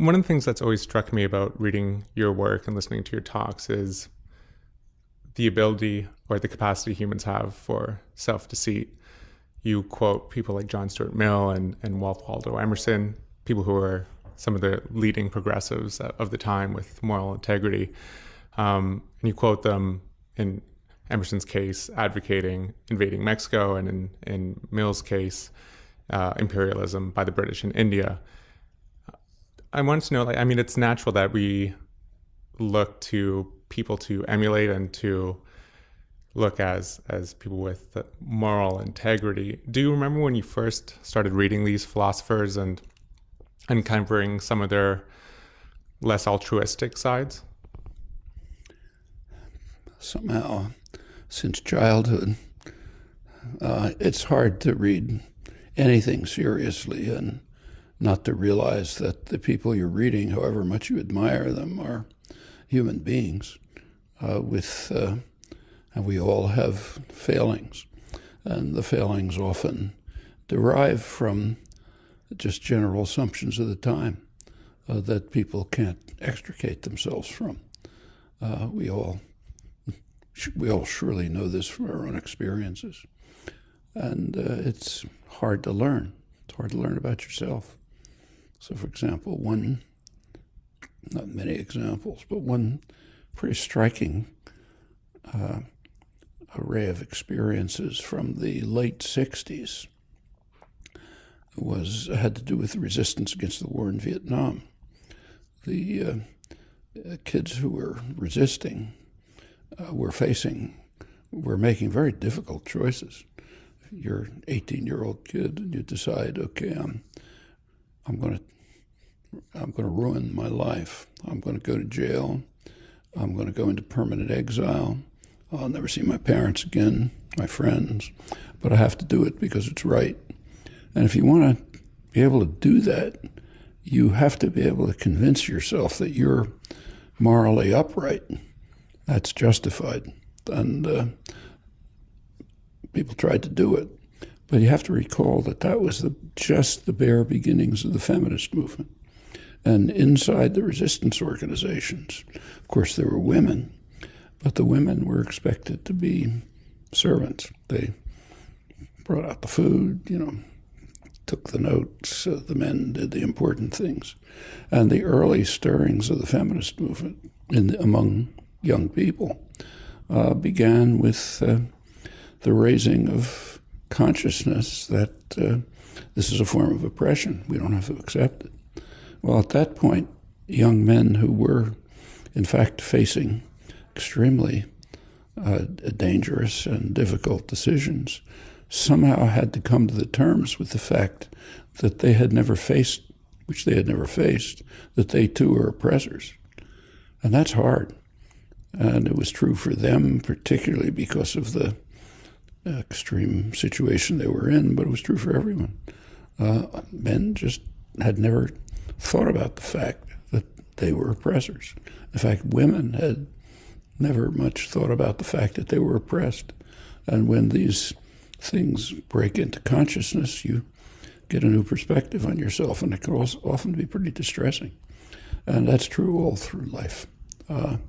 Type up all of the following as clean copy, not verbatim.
One of the things that's always struck me about reading your work and listening to your talks is the ability or the capacity humans have for self-deceit. You quote people like John Stuart Mill and Waldo Emerson, people who are some of the leading progressives of the time with moral integrity. And you quote them in Emerson's case, advocating invading Mexico, and in Mill's case, imperialism by the British in India. I wanted to know, it's natural that we look to people to emulate and to look as people with moral integrity. Do you remember when you first started reading these philosophers and uncovering some of their less altruistic sides? Somehow, since childhood, it's hard to read anything seriously and not to realize that the people you're reading, however much you admire them, are human beings and we all have failings. And the failings often derive from just general assumptions of the time that people can't extricate themselves from. We all surely know this from our own experiences. And it's hard to learn. It's hard to learn about yourself. So, for example, not many examples, but one pretty striking array of experiences from the late 60s had to do with the resistance against the war in Vietnam. The kids who were resisting were making very difficult choices. You're an 18-year-old kid and you decide, okay, I'm going to ruin my life. I'm going to go to jail. I'm going to go into permanent exile. I'll never see my parents again, my friends, but I have to do it because it's right. And if you want to be able to do that, you have to be able to convince yourself that you're morally upright. That's justified. And people tried to do it. But you have to recall that was just the bare beginnings of the feminist movement. And inside the resistance organizations, of course, there were women, but the women were expected to be servants. They brought out the food, took the notes. The men did the important things. And the early stirrings of the feminist movement among young people began with the raising of consciousness that this is a form of oppression. We don't have to accept it. Well, at that point, young men who were, in fact, facing extremely dangerous and difficult decisions somehow had to come to the terms with the fact that they had never faced, that they too are oppressors. And that's hard. And it was true for them, particularly because of the extreme situation they were in, but it was true for everyone. Men just had never thought about the fact that they were oppressors. In fact, women had never much thought about the fact that they were oppressed. And when these things break into consciousness, you get a new perspective on yourself, and it can also often be pretty distressing. And that's true all through life. The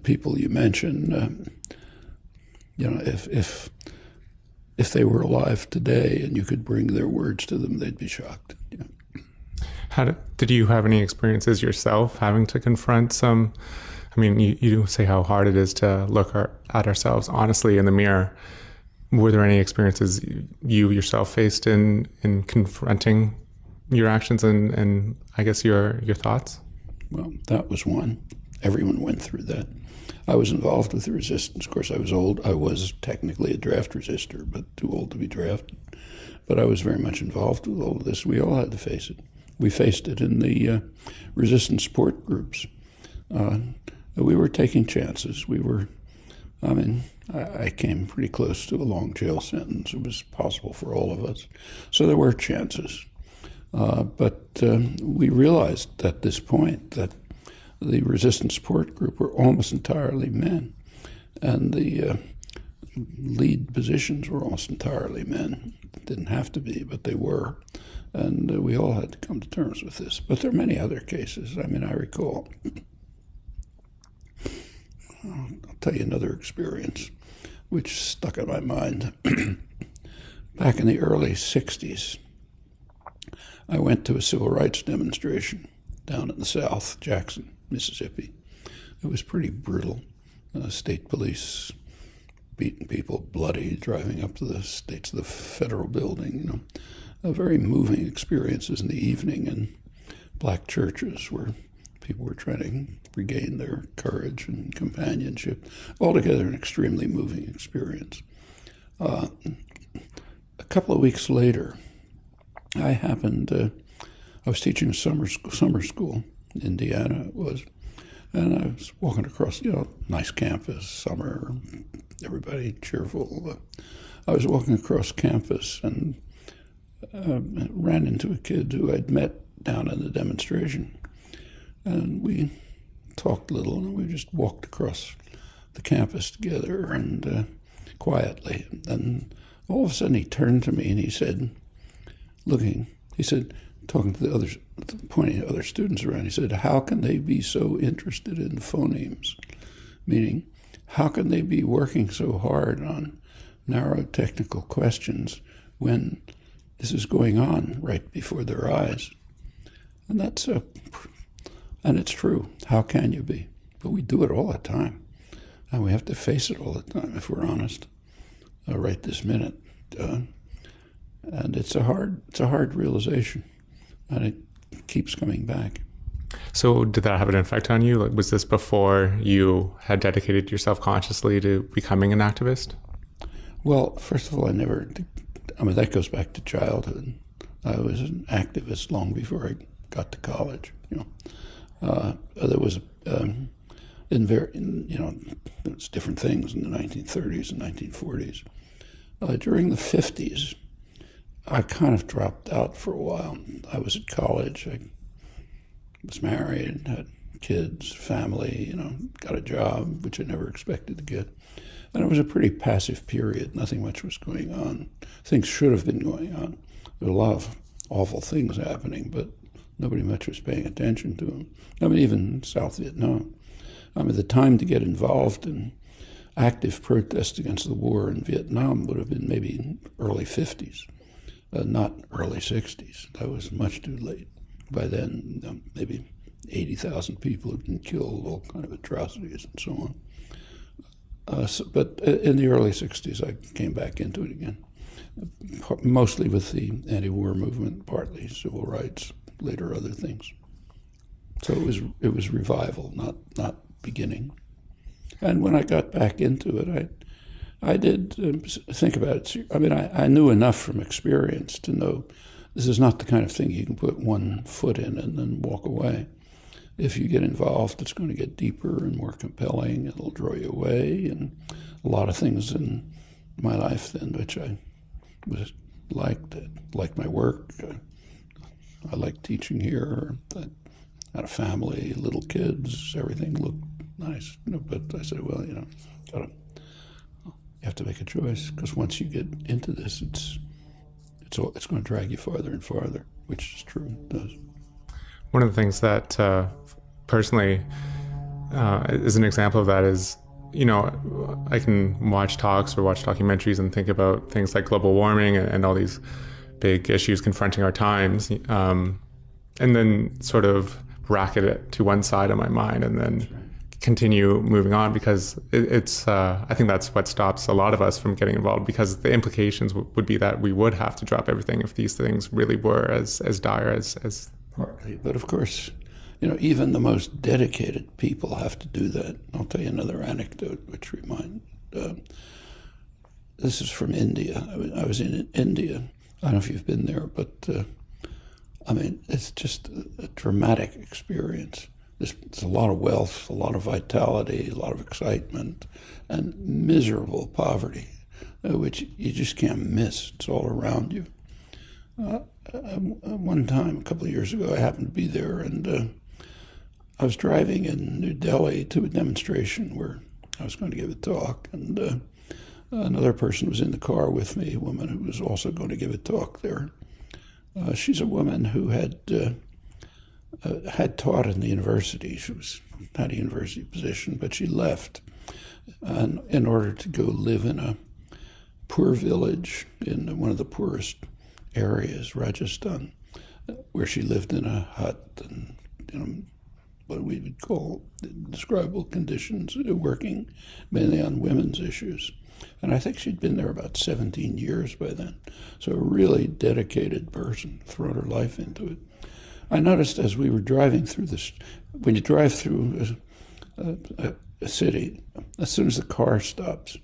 people you mention, if they were alive today and you could bring their words to them, they'd be shocked. Did you have any experiences yourself having to confront some? You say how hard it is to look at ourselves honestly in the mirror. Were there any experiences you yourself faced in confronting your actions and I guess your thoughts? Well, that was one. Everyone went through that. I was involved with the resistance. Of course, I was old. I was technically a draft resistor, but too old to be drafted. But I was very much involved with all of this. We all had to face it. We faced it in the resistance support groups. We were taking chances. I came pretty close to a long jail sentence. It was possible for all of us. So there were chances. But we realized at this point that the resistance support group were almost entirely men, and the lead positions were almost entirely men. It didn't have to be, but they were. And we all had to come to terms with this. But there are many other cases. I mean, I recall, I'll tell you another experience which stuck in my mind. Back in the early 60s, I went to a civil rights demonstration down in the South, Jackson, Mississippi. It was pretty brutal. State police beating people bloody, driving up to the federal building, you know. Very moving experiences in the evening in black churches where people were trying to regain their courage and companionship. Altogether an extremely moving experience. A couple of weeks later, I was teaching summer school in Indiana, it was, and I was walking across, nice campus, summer, everybody cheerful. I was walking across campus and ran into a kid who I'd met down in the demonstration. And we talked a little, and we just walked across the campus together and quietly. And all of a sudden he turned to me and he said, talking to the others, pointing at other students around, he said, "How can they be so interested in phonemes?" Meaning, how can they be working so hard on narrow technical questions when this is going on right before their eyes? And and it's true. How can you be? But we do it all the time, and we have to face it all the time if we're honest. Right this minute, and it's a hard realization, and it keeps coming back. So did that have an effect on you? Like, was this before you had dedicated yourself consciously to becoming an activist? Well, first of all, that goes back to childhood. I was an activist long before I got to college. There was, there was different things in the 1930s and 1940s. During the 50s, I kind of dropped out for a while. I was at college. I was married, had kids, family, got a job, which I never expected to get. And it was a pretty passive period. Nothing much was going on. Things should have been going on. There were a lot of awful things happening, but nobody much was paying attention to them. I mean, even South Vietnam. I mean, the time to get involved in active protest against the war in Vietnam would have been maybe early 50s, not early 60s. That was much too late. By then, maybe 80,000 people had been killed, all kind of atrocities and so on. But in the early 60s, I came back into it again, mostly with the anti-war movement, partly civil rights, later other things. So it was revival, not beginning. And when I got back into it, I did think about it. I mean, I knew enough from experience to know this is not the kind of thing you can put one foot in and then walk away. If you get involved, it's going to get deeper and more compelling. It'll draw you away. And a lot of things in my life then, which I liked my work. I liked teaching here. I had a family, little kids. Everything looked nice. But I said, well, you have to make a choice, because once you get into this, it's going to drag you farther and farther, which is true. It does. One of the things that personally is an example of that is, I can watch talks or watch documentaries and think about things like global warming and all these big issues confronting our times, and then sort of bracket it to one side of my mind and then continue moving on, because it's I think that's what stops a lot of us from getting involved, because the implications would be that we would have to drop everything if these things really were as dire as partly. But of course, even the most dedicated people have to do that. I'll tell you another anecdote which reminds. This is from India. I was in India. I don't know if you've been there, but it's just a dramatic experience. There's a lot of wealth, a lot of vitality, a lot of excitement, and miserable poverty, which you just can't miss. It's all around you. One time, a couple of years ago, I happened to be there, and I was driving in New Delhi to a demonstration where I was going to give a talk, and another person was in the car with me, a woman who was also going to give a talk there. She's a woman who had taught in the university. She had a university position, but she left in order to go live in a poor village in one of the poorest areas, Rajasthan, where she lived in a hut and what we would call indescribable conditions, working mainly on women's issues. And I think she'd been there about 17 years by then. So a really dedicated person, thrown her life into it. I noticed as we were driving through this, when you drive through a city, as soon as the car stops,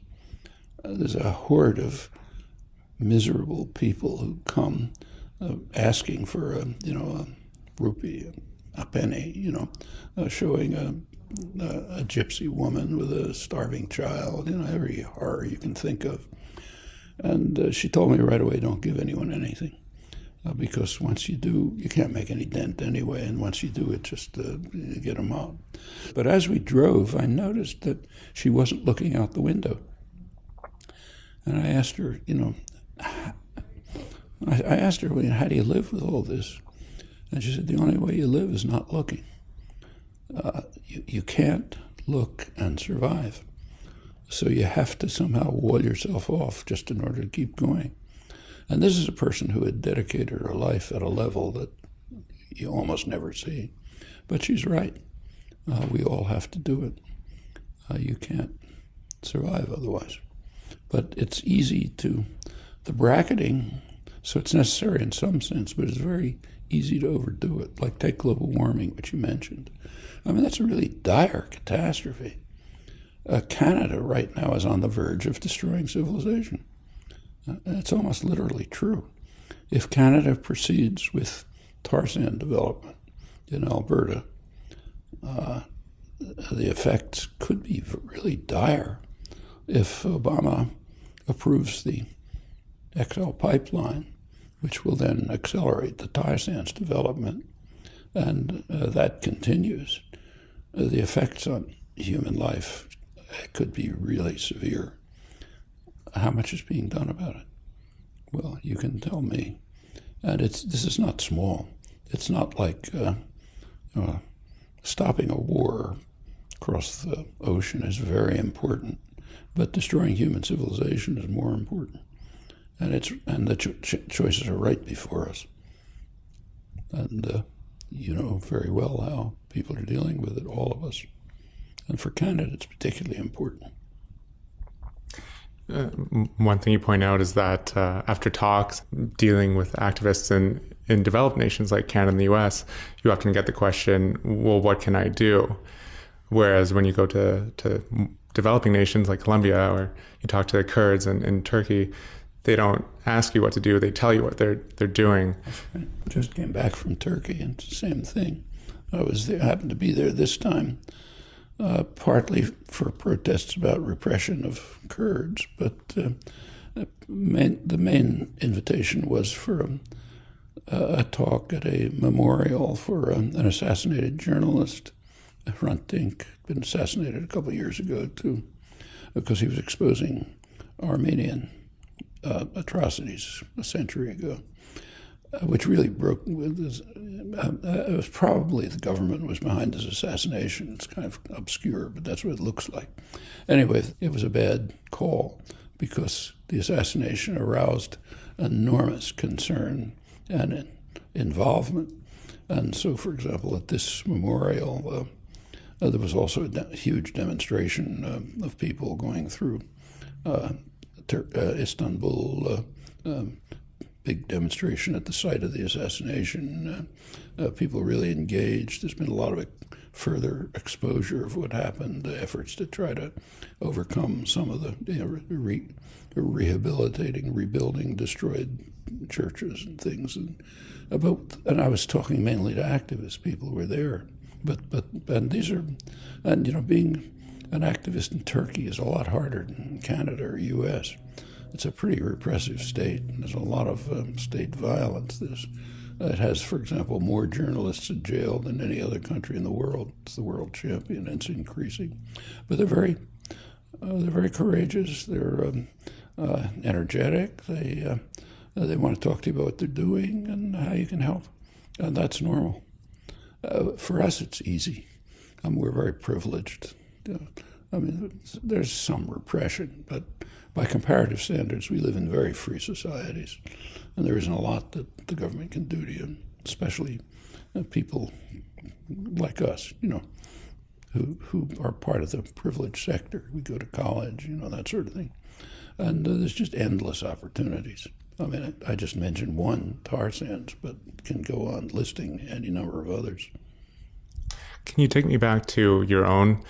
there's a horde of miserable people who come asking for a rupee, a penny, showing a gypsy woman with a starving child, every horror you can think of. And she told me right away, don't give anyone anything, because once you do, you can't make any dent anyway, and once you do, it just you get them out. But as we drove, I noticed that she wasn't looking out the window. And I asked her, how do you live with all this? And she said, the only way you live is not looking. You can't look and survive. So you have to somehow wall yourself off just in order to keep going. And this is a person who had dedicated her life at a level that you almost never see. But she's right. We all have to do it. You can't survive otherwise. But it's easy the bracketing, so it's necessary in some sense, but it's very easy to overdo it. Like take global warming, which you mentioned. I mean, that's a really dire catastrophe. Canada right now is on the verge of destroying civilization. It's almost literally true. If Canada proceeds with tar sand development in Alberta, the effects could be really dire. If Obama approves the XL pipeline, which will then accelerate the tar sands development, and that continues, the effects on human life could be really severe. How much is being done about it? Well, you can tell me. And this is not small. It's not like stopping a war across the ocean is very important, but destroying human civilization is more important. And the choices are right before us. And you know very well how people are dealing with it, all of us. And for Canada, it's particularly important. One thing you point out is that after talks dealing with activists in developed nations like Canada and the US, you often get the question, well, what can I do? Whereas when you go to developing nations like Colombia, or you talk to the Kurds in Turkey, they don't ask you what to do, they tell you what they're doing. I just came back from Turkey, and it's the same thing. I happened to be there this time, partly for protests about repression of Kurds, but the main invitation was for a talk at a memorial for an assassinated journalist. Hrant Dink had been assassinated a couple of years ago, too, because he was exposing Armenian atrocities a century ago, which really broke with this. It was probably the government was behind his assassination. It's kind of obscure, but that's what it looks like. Anyway, it was a bad call because the assassination aroused enormous concern and involvement. And so, for example, at this memorial, there was also a huge demonstration of people going through Istanbul, big demonstration at the site of the assassination. People really engaged. There's been a lot of further exposure of what happened, efforts to try to overcome some of the rehabilitating, rebuilding destroyed churches and things. And I was talking mainly to activists. People who were there. Being an activist in Turkey is a lot harder than in Canada or U.S. It's a pretty repressive state, and there's a lot of state violence. It has, for example, more journalists in jail than any other country in the world. It's the world champion, and it's increasing. But they're very courageous. They're energetic. They They want to talk to you about what they're doing and how you can help. And that's normal. For us, it's easy. We're very privileged. I mean, there's some repression, but by comparative standards, we live in very free societies, and there isn't a lot that the government can do to you, especially people like us, who are part of the privileged sector. We go to college, that sort of thing. And there's just endless opportunities. I mean, I just mentioned one, tar sands, but can go on listing any number of others. Can you take me back to your own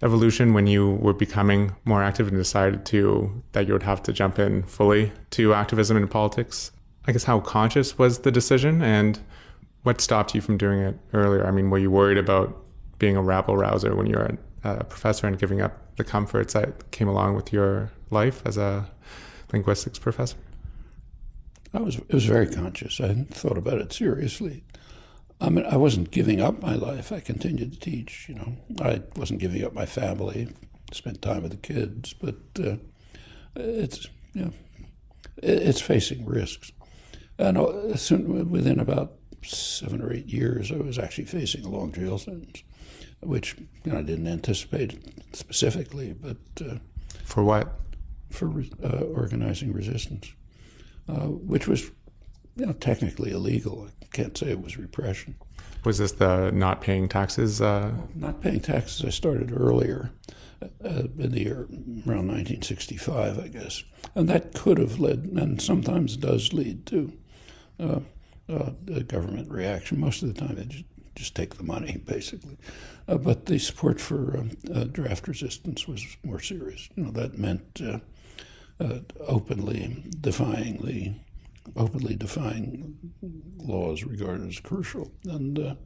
evolution when you were becoming more active and decided that you would have to jump in fully to activism and politics? I guess how conscious was the decision, and what stopped you from doing it earlier? I mean, were you worried about being a rabble rouser when you were a professor and giving up the comforts that came along with your life as a linguistics professor? It was very conscious. I hadn't thought about it seriously. I mean, I wasn't giving up my life. I continued to teach, I wasn't giving up my family, spent time with the kids, but it's facing risks. And within about 7 or 8 years, I was actually facing a long jail sentence, which I didn't anticipate specifically, but... For what? For organizing resistance, which was technically illegal. I can't say it was repression. Was this the not paying taxes? Not paying taxes, I started earlier, in the year around 1965, I guess. And that could have led, and sometimes does lead to, a government reaction. Most of the time, they just take the money, basically. But the support for draft resistance was more serious. That meant openly defying laws regarded as crucial. And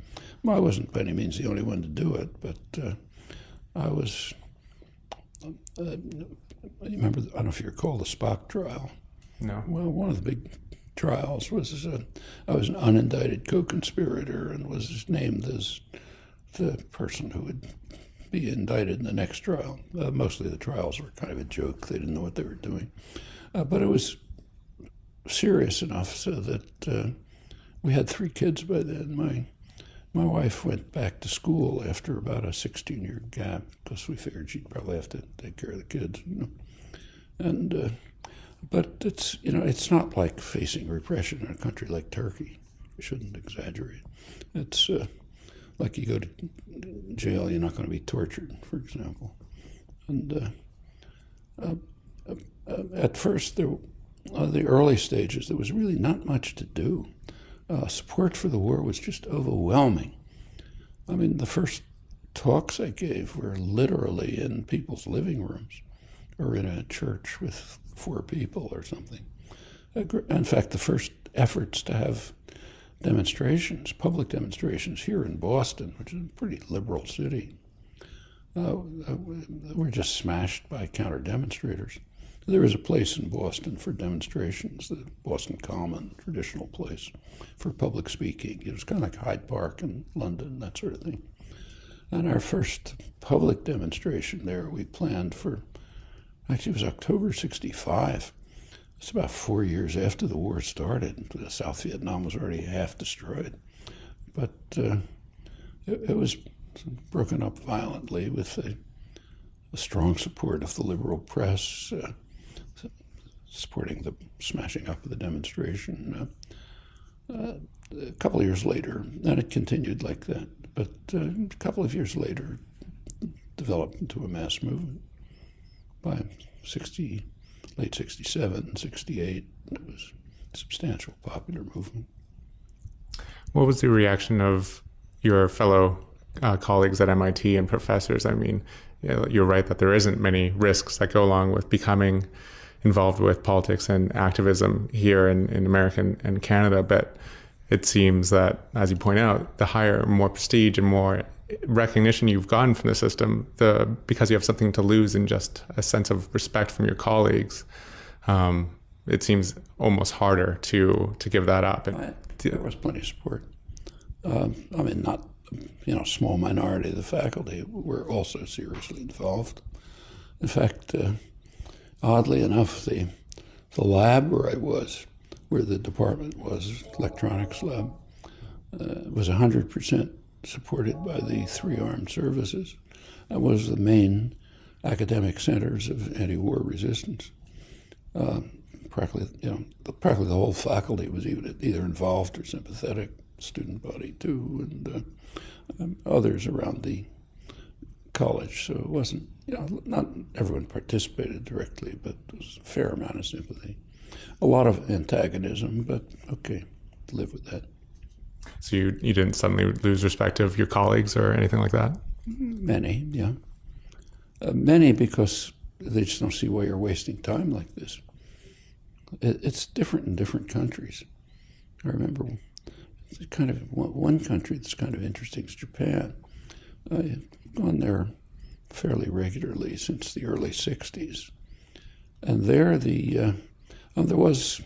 I wasn't by any means the only one to do it, but I was, remember, I don't know if you recall the Spock trial. No. Well, one of the big trials was I was an unindicted co-conspirator and was named as the person who would be indicted in the next trial. Mostly the trials were kind of a joke. They didn't know what they were doing. But it was serious enough so that we had 3 kids by then. My wife went back to school after about a 16-year gap because we figured she'd probably have to take care of the kids. And but it's not like facing repression in a country like Turkey. We shouldn't exaggerate. It's like you go to jail, you're not going to be tortured, for example. And at first, the early stages, there was really not much to do. Support for the war was just overwhelming. I mean, the first talks I gave were literally in people's living rooms or in a church with 4 people or something. In fact, the first efforts to have demonstrations, public demonstrations here in Boston, which is a pretty liberal city, were just smashed by counter-demonstrators. There was a place in Boston for demonstrations, the Boston Common, traditional place for public speaking. It was kind of like Hyde Park in London, that sort of thing. And our first public demonstration there we planned for, actually it was October 65. It's about 4 years after the war started. South Vietnam was already half destroyed. But it was broken up violently with the strong support of the liberal press, supporting the smashing up of the demonstration. A couple of years later, and it continued like that, but a couple of years later, it developed into a mass movement. By late 67, 68, it was a substantial popular movement. What was the reaction of your fellow colleagues at MIT and professors? I mean, you're right that there isn't many risks that go along with becoming involved with politics and activism here in America and Canada, but it seems that, as you point out, the higher, more prestige and more recognition you've gotten from the system, because you have something to lose and just a sense of respect from your colleagues, it seems almost harder to give that up. There was plenty of support. I mean, not small minority of the faculty were also seriously involved. In fact, oddly enough, the lab where I was where the department was, electronics lab, was 100% supported by the three armed services. That was the main academic centers of anti-war resistance. Practically the whole faculty was either involved or sympathetic. Student body too, and others around the college. So it wasn't, not everyone participated directly, but there was a fair amount of sympathy. A lot of antagonism, but okay, live with that. So you didn't suddenly lose respect of your colleagues or anything like that? Many, yeah. Many because they just don't see why you're wasting time like this. It's different in different countries. I remember kind of one country that's kind of interesting is Japan. I've gone there fairly regularly since the early 60s. And there there was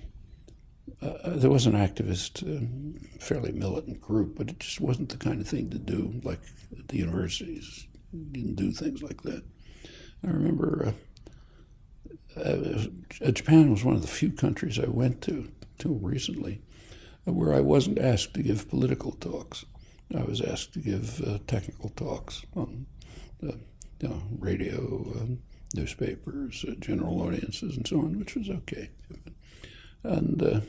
an activist, fairly militant group, but it just wasn't the kind of thing to do, like at the universities. You didn't do things like that. I remember Japan was one of the few countries I went to till recently where I wasn't asked to give political talks. I was asked to give technical talks on radio, newspapers, general audiences, and so on, which was okay. And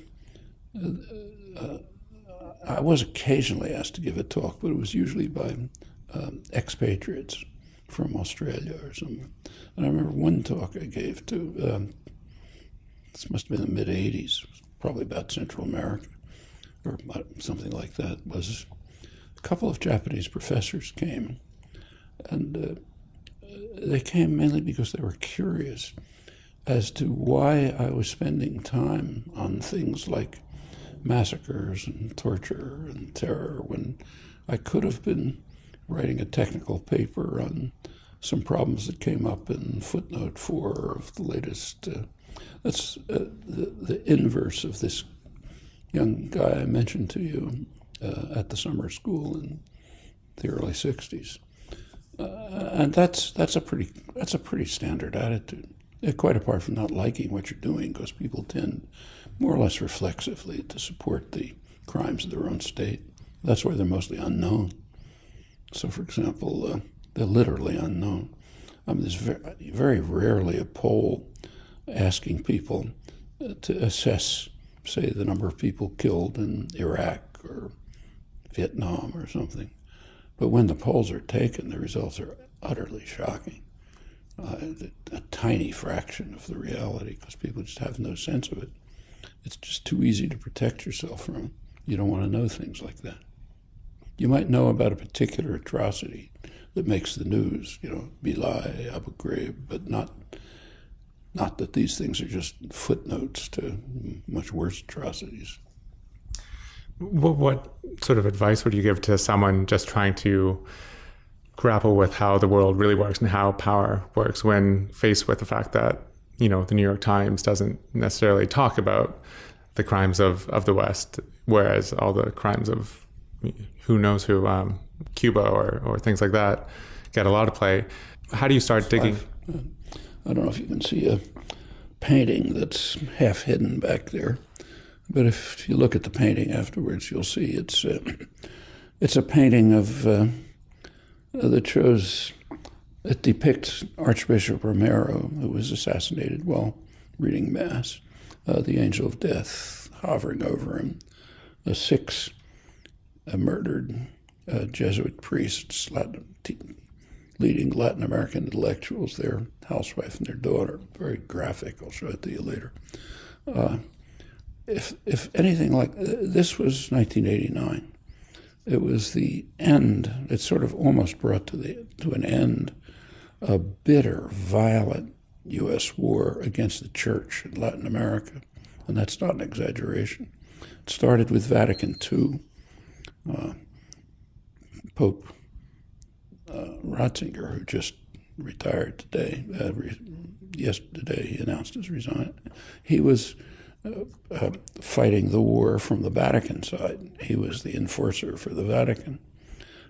I was occasionally asked to give a talk, but it was usually by expatriates from Australia or somewhere. And I remember one talk I gave to, this must have been the mid-'80s, probably about Central America, or something like that, was a couple of Japanese professors came, and they came mainly because they were curious as to why I was spending time on things like massacres and torture and terror when I could have been writing a technical paper on some problems that came up in footnote 4 of the latest. That's the inverse of this young guy I mentioned to you at the summer school in the early 60s. And that's a pretty standard attitude. Quite apart from not liking what you're doing, because people tend more or less reflexively to support the crimes of their own state. That's why they're mostly unknown. So, for example, they're literally unknown. There's very rarely a poll asking people to assess, say, the number of people killed in Iraq or Vietnam or something. But when the polls are taken, the results are utterly shocking. A tiny fraction of the reality, because people just have no sense of it. It's just too easy to protect yourself from. You don't want to know things like that. You might know about a particular atrocity that makes the news, Bilai, Abu Ghraib, but not that these things are just footnotes to much worse atrocities. What sort of advice would you give to someone just trying to grapple with how the world really works and how power works when faced with the fact that, the New York Times doesn't necessarily talk about the crimes of the West, whereas all the crimes of who knows who, Cuba or things like that, get a lot of play. How do you start digging? I don't know if you can see a painting that's half hidden back there, but if you look at the painting afterwards, you'll see it's a painting of that shows, it depicts Archbishop Romero, who was assassinated while reading Mass, the angel of death hovering over him, 6 murdered Jesuit priests, leading Latin American intellectuals, their housewife and their daughter. Very graphic. I'll show it to you later. If anything like this was 1989, it was the end. It sort of almost brought to an end a bitter, violent U.S. war against the church in Latin America, and that's not an exaggeration. It started with Vatican II. Pope Ratzinger, who just retired today, yesterday he announced his resign. He was fighting the war from the Vatican side. He was the enforcer for the Vatican.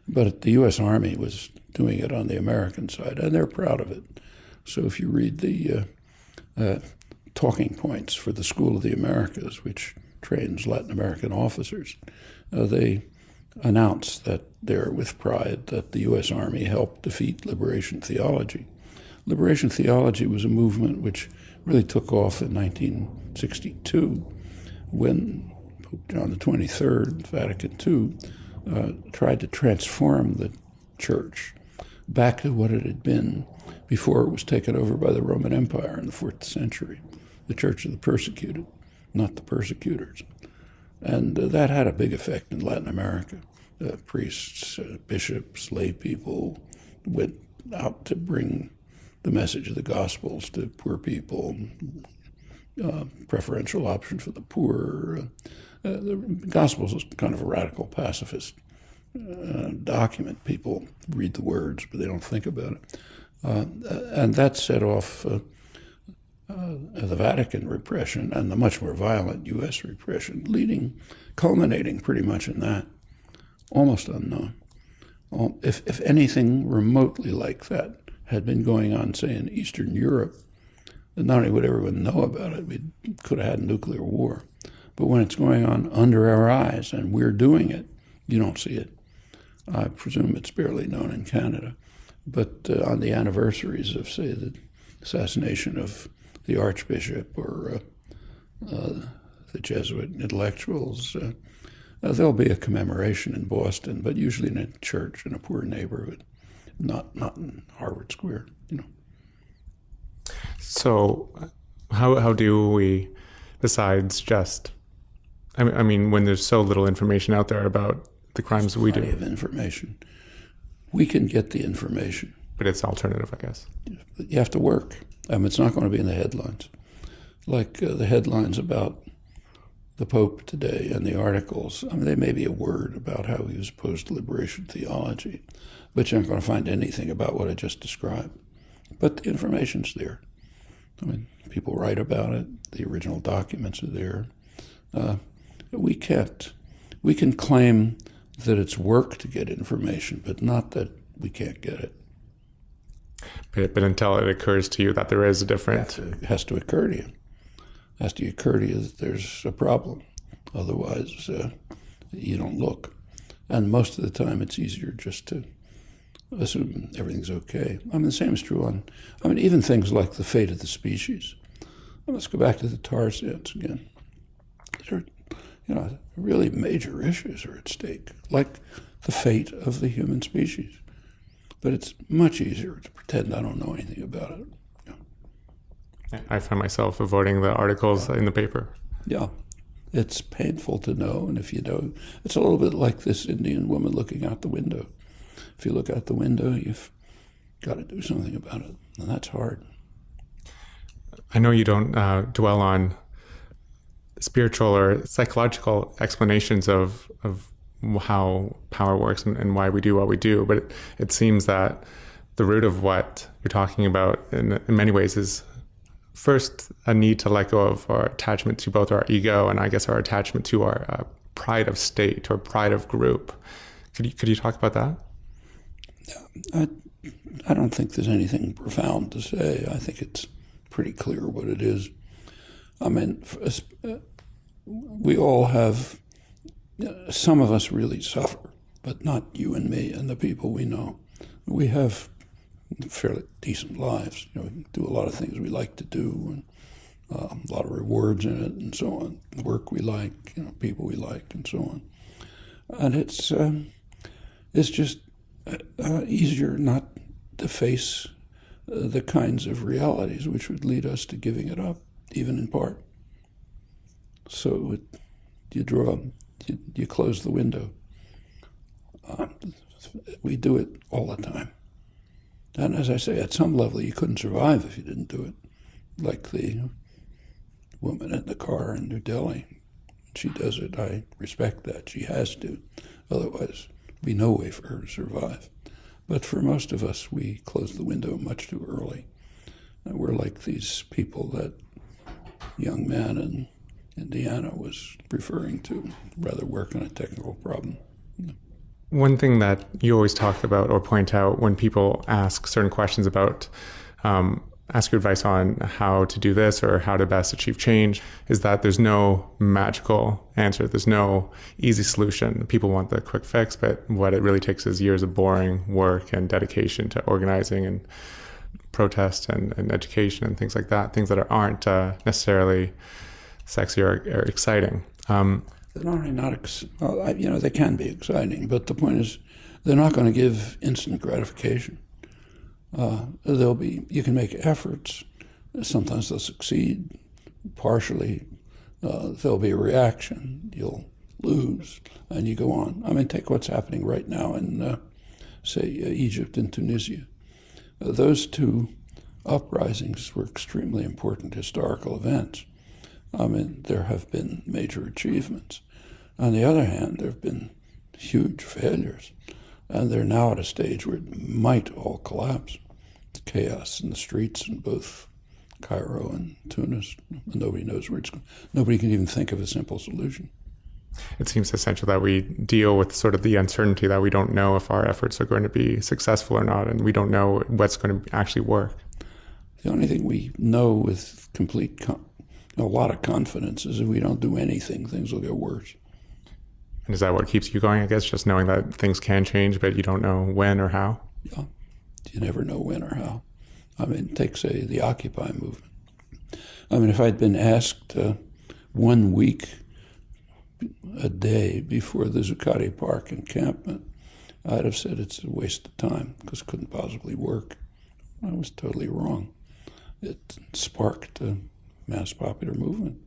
But the U.S. Army was doing it on the American side, and they're proud of it. So if you read the talking points for the School of the Americas, which trains Latin American officers. They announced that there with pride that the U.S. Army helped defeat liberation theology. Liberation theology was a movement which really took off in 1962 when Pope John the 23rd, Vatican II, tried to transform the church back to what it had been before it was taken over by the Roman Empire in the 4th century, the church of the persecuted, not the persecutors. And that had a big effect in Latin America. Priests, bishops, lay people went out to bring the message of the Gospels to poor people, preferential option for the poor. The Gospels is kind of a radical pacifist document. People read the words, but they don't think about it. And that set off the Vatican repression and the much more violent U.S. repression, culminating pretty much in that, almost unknown. If anything remotely like that had been going on, say, in Eastern Europe, then not only would everyone know about it, we could have had nuclear war. But when it's going on under our eyes and we're doing it, you don't see it. I presume it's barely known in Canada. But on the anniversaries of, say, the assassination of the Archbishop or the Jesuit intellectuals, there'll be a commemoration in Boston, but usually in a church in a poor neighborhood, not in Harvard Square, you know. So how do we, besides just, I mean, when there's so little information out there about the crimes we do? Plenty of information. We can get the information. But it's alternative, I guess. You have to work. It's not going to be in the headlines. Like the headlines about the Pope today and the articles, there may be a word about how he was opposed to liberation theology, but you're not going to find anything about what I just described. But the information's there. People write about it. The original documents are there. We can claim that it's work to get information, but not that we can't get it. But until it occurs to you that there is a difference. It has to occur to you. It has to occur to you that there's a problem. Otherwise, you don't look. And most of the time, it's easier just to assume everything's okay. The same is true on, even things like the fate of the species. Let's go back to the tar sands again. There are, really major issues are at stake, like the fate of the human species. But it's much easier to pretend I don't know anything about it. Yeah. I find myself avoiding the articles in the paper. Yeah. It's painful to know, and if you know, it's a little bit like this Indian woman looking out the window. If you look out the window, you've got to do something about it, and that's hard. I know you don't dwell on spiritual or psychological explanations of how power works and why we do what we do, but it seems that the root of what you're talking about in many ways is first a need to let go of our attachment to both our ego and I guess our attachment to our pride of state or pride of group. Could you talk about that? Yeah, I don't think there's anything profound to say. I think it's pretty clear what it is. We all have, some of us really suffer, but not you and me and the people we know. We have fairly decent lives. We do a lot of things we like to do, and a lot of rewards in it, and so on. Work we like, people we like, and so on. And it's just easier not to face the kinds of realities which would lead us to giving it up, even in part. So you close the window. We do it all the time. And as I say, at some level, you couldn't survive if you didn't do it. Like the woman in the car in New Delhi. She does it. I respect that. She has to. Otherwise, there'd be no way for her to survive. But for most of us, we close the window much too early. And we're like these people that young man in Indiana was referring to, rather work on a technical problem. One thing that you always talk about or point out when people ask certain questions about ask your advice on how to do this or how to best achieve change, is that there's no magical answer. There's no easy solution. People want the quick fix, but what it really takes is years of boring work and dedication to organizing and protest and education and things like that, things that aren't necessarily sexy or exciting. They're not, they can be exciting, but the point is they're not going to give instant gratification. You can make efforts. Sometimes they'll succeed partially. There'll be a reaction. You'll lose, and you go on. I mean, take what's happening right now in, say, Egypt and Tunisia. Those two uprisings were extremely important historical events. I mean, there have been major achievements. On the other hand, there have been huge failures, and they're now at a stage where it might all collapse. Chaos in the streets in both Cairo and Tunis. Nobody knows where it's going. Nobody can even think of a simple solution. It seems essential that we deal with sort of the uncertainty that we don't know if our efforts are going to be successful or not, and we don't know what's going to actually work. The only thing we know with a lot of confidence is if we don't do anything, things will get worse. And is that what keeps you going, I guess, just knowing that things can change, but you don't know when or how? Yeah, you never know when or how. I mean, take, say, the Occupy movement. I mean, if I'd been asked 1 week a day before the Zuccotti Park encampment, I'd have said it's a waste of time because it couldn't possibly work. I was totally wrong. It sparked a mass popular movement.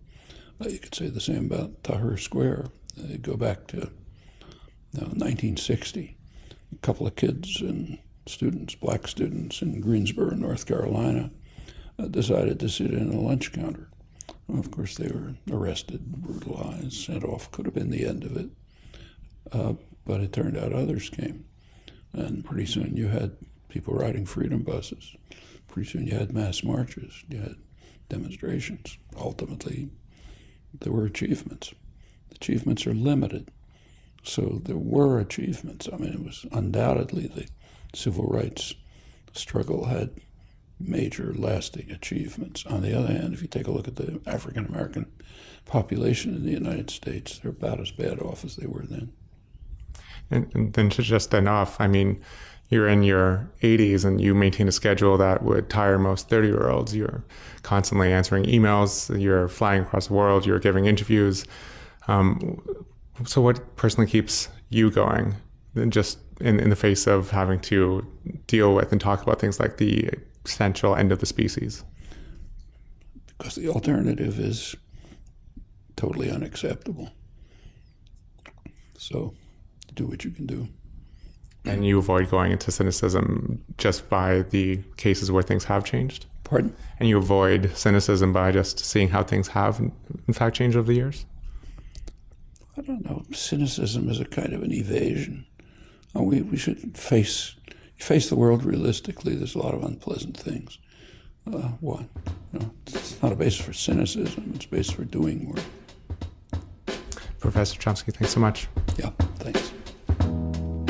You could say the same about Tahrir Square. Go back to 1960. A couple of kids and students, black students in Greensboro, North Carolina, decided to sit in a lunch counter. Well, of course, they were arrested, brutalized, sent off. Could have been the end of it. But it turned out others came. And pretty soon you had people riding freedom buses. Pretty soon you had mass marches. You had demonstrations. Ultimately, there were achievements. Achievements are limited. So there were achievements. I mean, it was undoubtedly the civil rights struggle had major lasting achievements. On the other hand, if you take a look at the African American population in the United States, they're about as bad off as they were then. And then to just end off, I mean, you're in your 80s and you maintain a schedule that would tire most 30-year-olds. You're constantly answering emails, you're flying across the world, you're giving interviews. So what personally keeps you going, just in the face of having to deal with and talk about things like the essential end of the species? Because the alternative is totally unacceptable. So do what you can do. And you avoid going into cynicism just by the cases where things have changed? Pardon? And you avoid cynicism by just seeing how things have, in fact, changed over the years? I don't know. Cynicism is a kind of an evasion. We should face the world realistically. There's a lot of unpleasant things. What? It's not a basis for cynicism. It's a basis for doing work. Professor Chomsky, thanks so much. Yeah, thanks.